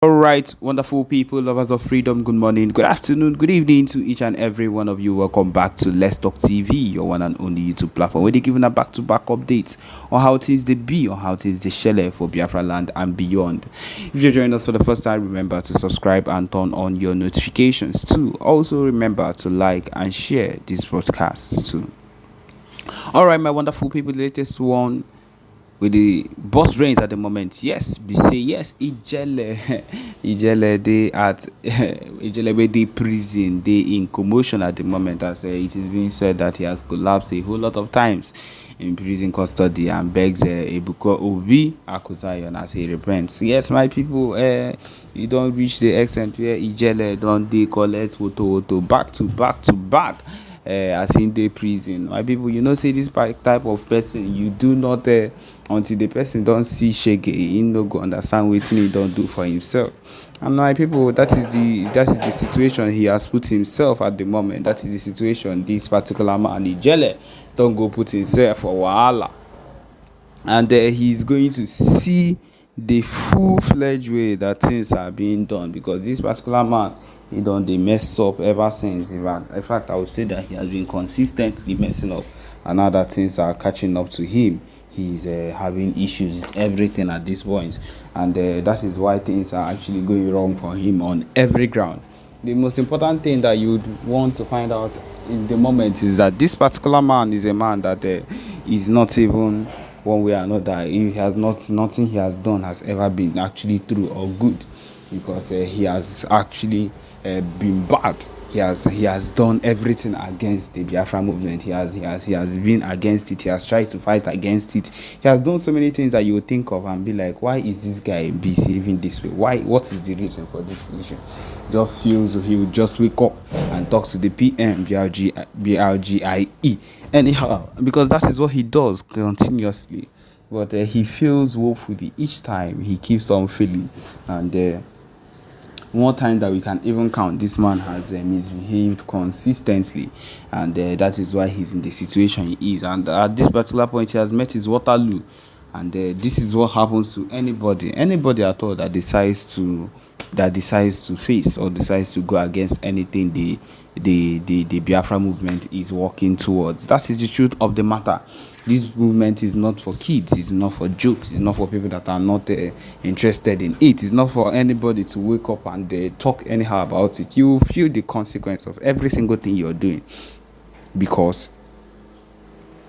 All right, wonderful people, lovers of freedom. Good morning, good afternoon, good evening to each and every one of you. Welcome back to Let's Talk TV, your one and only YouTube platform, where they're giving a back-to-back updates on how things they be, or how things they share for Biafra land and beyond. If you're joining us for the first time, remember to subscribe and turn on your notifications too. Also, remember to like and share this broadcast too. All right, my wonderful people, the latest one with the boss brains at the moment. Yes, be say yes. Ijele, Ijele, they at Ijele, where they prison, they in commotion at the moment. As it is being said that he has collapsed a whole lot of times in prison custody and begs Ebuka Obi Akuzayon as he repents. Yes, my people, you don't reach the extent where Ijele don't they collect photo back to back to back. As in the prison, my people, you know, say this type of person, you do not until the person don't see shege, he no go understand what he don't do for himself. And my people, that is the situation he has put himself at the moment. That is the situation this particular man Ijele don't go put himself for wahala. And he's going to see the full-fledged way that things are being done, because this particular man, he done they mess up ever since. In fact, I would say that he has been consistently messing up, and now that things are catching up to him, he's having issues with everything at this point. And that is why things are actually going wrong for him on every ground. The most important thing that you would want to find out in the moment is that this particular man is a man that is not even one way or another. He has nothing he has done has ever been actually true or good, because he has actually been bad. He has done everything against the Biafra movement. He has been against it. He has tried to fight against it. He has done so many things that you would think of and be like, why is this guy behaving this way? What is the reason for this issue? Just feels he would just wake up and talk to the PM BRGIE anyhow, because that is what he does continuously. But he feels woefully each time he keeps on feeling. And more time that we can even count, this man has misbehaved consistently, and that is why he's in the situation he is. And at this particular point, he has met his Waterloo, and this is what happens to anybody at all that decides to face or decides to go against anything the Biafra movement is working towards. That is the truth of the matter. This movement is not for kids, it's not for jokes, it's not for people that are not interested in it. It's not for anybody to wake up and talk anyhow about it. You will feel the consequence of every single thing you're doing, because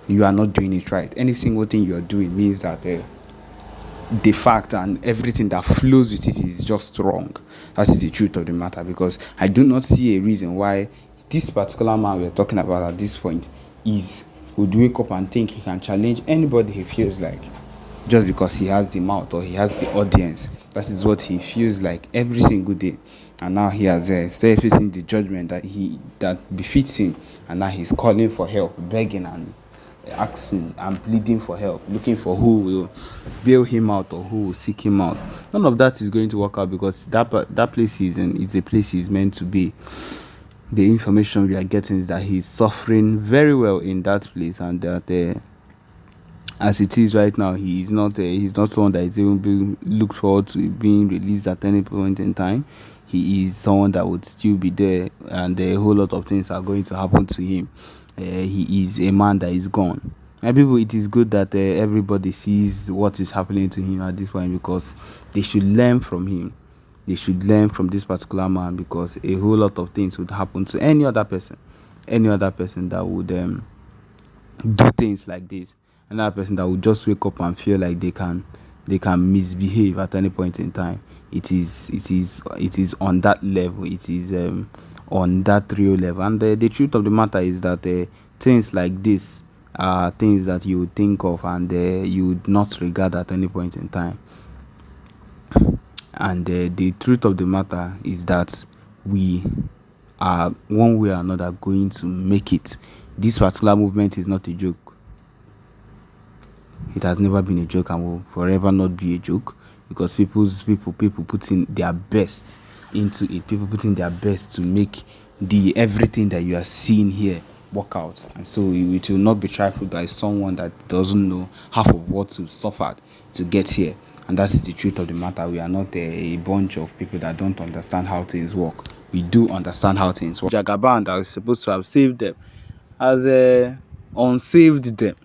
you are not doing it right. Any single thing you're doing means that the fact and everything that flows with it is just wrong. That is the truth of the matter, because I do not see a reason why this particular man we're talking about at this point would wake up and think he can challenge anybody he feels like, just because he has the mouth or he has the audience. That is what he feels like every single day. And now he has started facing the judgment that befits him, and now he's calling for help, begging and asking and pleading for help, looking for who will bail him out or who will seek him out. None of that is going to work out, because that place it's a place he's meant to be. The information we are getting is that he's suffering very well in that place, and that as it is right now, he's not someone that is even being looked forward to being released at any point in time. He is someone that would still be there, and a whole lot of things are going to happen to him. He is a man that is gone. And people, it is good that everybody sees what is happening to him at this point, because they should learn from him. They should learn from this particular man, because a whole lot of things would happen to any other person that would do things like this. Another person that would just wake up and feel like they can misbehave at any point in time. It is on that level. It is on that real level. And the truth of the matter is that things like this are things that you would think of and you would not regard at any point in time. And the truth of the matter is that we are one way or another going to make it. This particular movement is not a joke. It has never been a joke and will forever not be a joke, because people put in their best into it. People put in their best to make the everything that you are seeing here work out. And so it will not be trifled by someone that doesn't know half of what to suffer to get here. And that is the truth of the matter. We are not a bunch of people that don't understand how things work. We do understand how things work. Jagaban that is supposed to have saved them has unsaved them.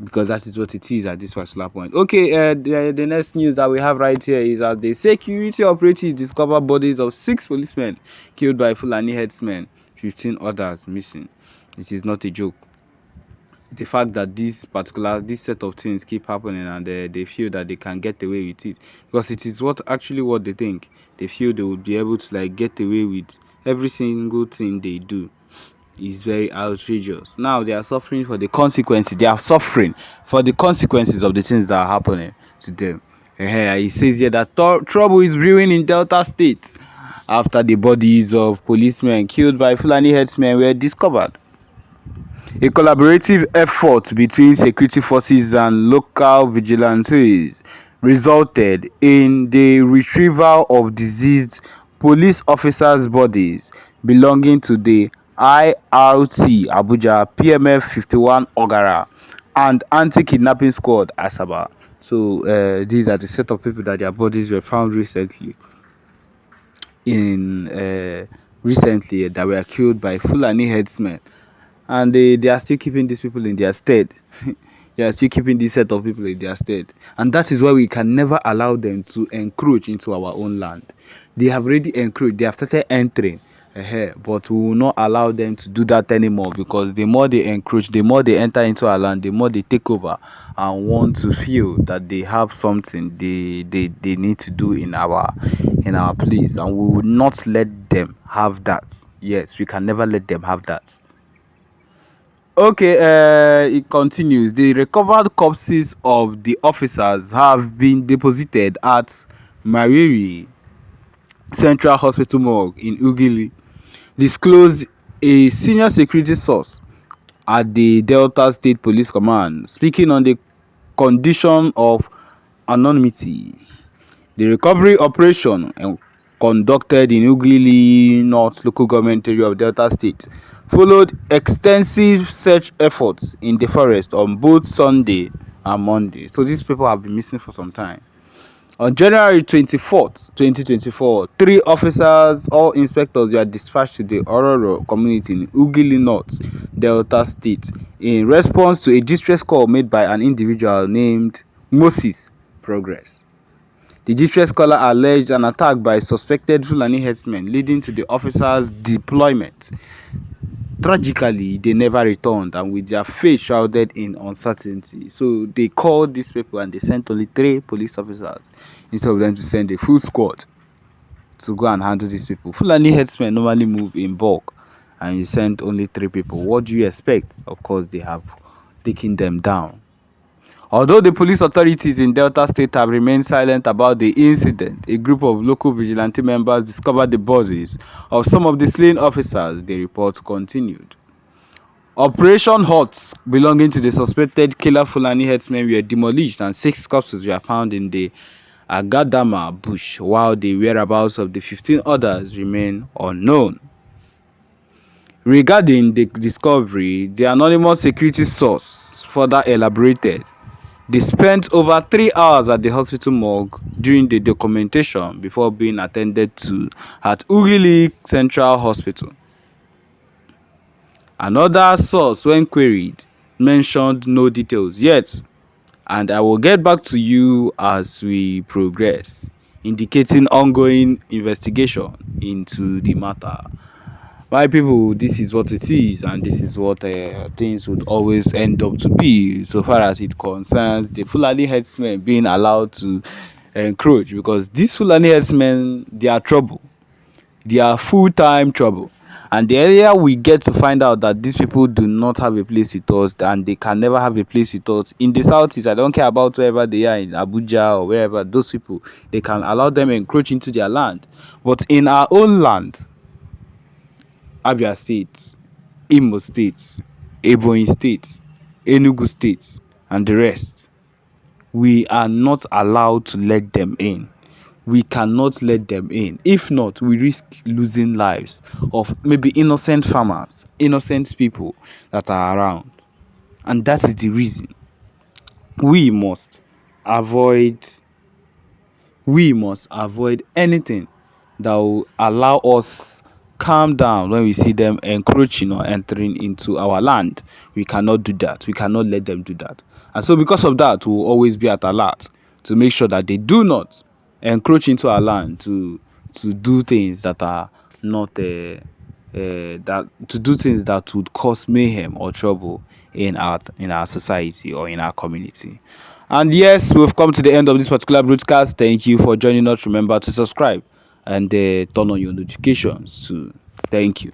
Because that is what it is at this particular point. Okay, the next news that we have right here is that the security operatives discover bodies of 6 policemen killed by Fulani headsmen, 15 others missing. It is not a joke. The fact that this set of things keep happening, and they feel that they can get away with it, because it is what they think. They feel they will be able to like get away with every single thing they do. Is very outrageous. Now they are suffering for the consequences. They are suffering for the consequences of the things that are happening to them. He says here that trouble is brewing in Delta State after the bodies of policemen killed by Fulani herdsmen were discovered. A collaborative effort between security forces and local vigilantes resulted in the retrieval of deceased police officers' bodies belonging to the IRT Abuja, PMF 51 Ogara, and Anti-Kidnapping Squad Asaba. So these are the set of people that their bodies were found recently that were killed by Fulani herdsmen, and they are still keeping these people in their stead. They are still keeping this set of people in their stead, and that is why we can never allow them to encroach into our own land. They have already encroached. They have started entering, but we will not allow them to do that anymore, because the more they encroach, the more they enter into our land, the more they take over and want to feel that they have something they need to do in our place, and we will not let them have that. Yes, we can never let them have that. Okay, it continues. The recovered corpses of the officers have been deposited at Mariri Central Hospital morgue in Ugili, disclosed a senior security source at the Delta State Police Command, speaking on the condition of anonymity. The recovery operation, conducted in Ugili North local government area of Delta State, followed extensive search efforts in the forest on both Sunday and Monday. So these people have been missing for some time. On January 24th, 2024, 3 officers, all inspectors, were dispatched to the Ororo community in Ugili North, Delta State, in response to a distress call made by an individual named Moses Progress. The distress caller alleged an attack by suspected Fulani herdsmen, leading to the officers' deployment. Tragically, they never returned, and with their fate shrouded in uncertainty. So they called these people and they sent only 3 police officers instead of them to send a full squad to go and handle these people. Fulani herdsmen normally move in bulk, and you sent only 3 people. What do you expect? Of course, they have taken them down. Although the police authorities in Delta State have remained silent about the incident, a group of local vigilante members discovered the bodies of some of the slain officers. The report continued. Operation Huts belonging to the suspected killer Fulani herdsmen were demolished, and 6 corpses were found in the Agadama bush, while the whereabouts of the 15 others remain unknown. Regarding the discovery, the anonymous security source further elaborated. They spent over 3 hours at the hospital morgue during the documentation before being attended to at Ugili Central Hospital. Another source, when queried, mentioned no details yet, and I will get back to you as we progress, indicating ongoing investigation into the matter. My people, this is what it is, and this is what things would always end up to be, so far as it concerns the Fulani herdsmen being allowed to encroach, because these Fulani herdsmen, they are trouble. They are full-time trouble. And the earlier we get to find out that these people do not have a place with us, and they can never have a place with us in the southeast, I don't care about wherever they are, in Abuja or wherever, those people, they can allow them encroach into their land. But in our own land, Abia State, Imo State, Ebonyi State, Enugu State, and the rest, we are not allowed to let them in. We cannot let them in. If not, we risk losing lives of maybe innocent farmers, innocent people that are around. And that is the reason we must avoid we must avoid anything that will allow us calm down when we see them encroaching or entering into our land. We cannot do that. We cannot let them do that. And so because of that, we'll always be at alert to make sure that they do not encroach into our land to do things that are not that to do things that would cause mayhem or trouble in our society or in our community. And yes, we've come to the end of this particular broadcast. Thank you for joining us. Remember to subscribe and turn on your notifications too. Thank you.